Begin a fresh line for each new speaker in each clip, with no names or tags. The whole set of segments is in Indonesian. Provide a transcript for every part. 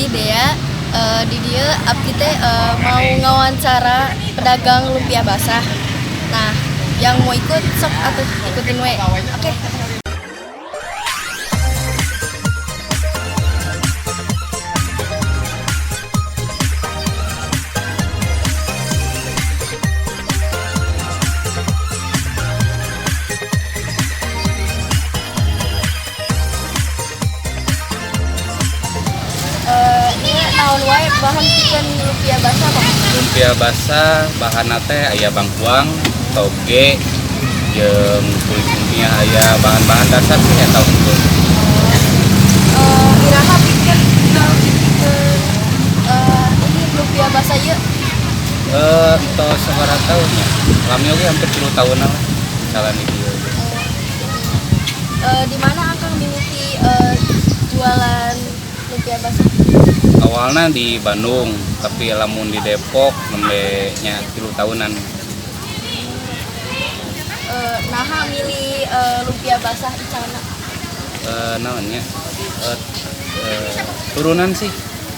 Putih Dea. Di dia abdi teh mau ngawancara pedagang lumpia basah. Nah, yang mau ikut sok atuh ikutin we. Oke. Ini naon wae bahan bikin lumpia basah Bang?
Lumpia basah bahanna teh aya bangkuang, toge, jeung kulit lumpia aya bahan-bahan dasar sih eta unggul.
Iraha bikin ini lumpia basah ieu.
Tos sabaraha taun ya. Lami oge hampir 10 tahunan lah jalan di dieu.
Di mana Akang mimiti jualan lumpia basah?
Awalnya di Bandung, tapi lamun di Depok nembe nya 3 tahunan.
Naha milih lumpia basah icana.
Namanya turunan sih,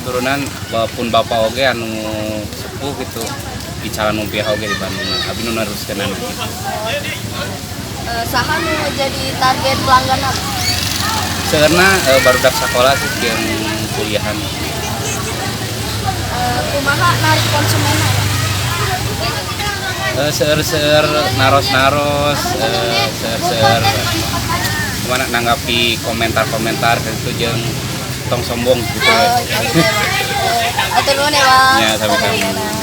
turunan walaupun bapak oge anu sepuh gitu di Calan Lumpia oge di Bandung. Abi nu neruskeun gitu.
Saha nu jadi target pelanggan?
Sebenarnya barudak sekolah sih yang kuliahan.
Kumaha narik konsumenna?
Seur naros-naros, seur gimana nanggapi komentar-komentar gitu jeung tong sombong gitu.
Atur nuhun ya Bang.
Ya, sama-sama.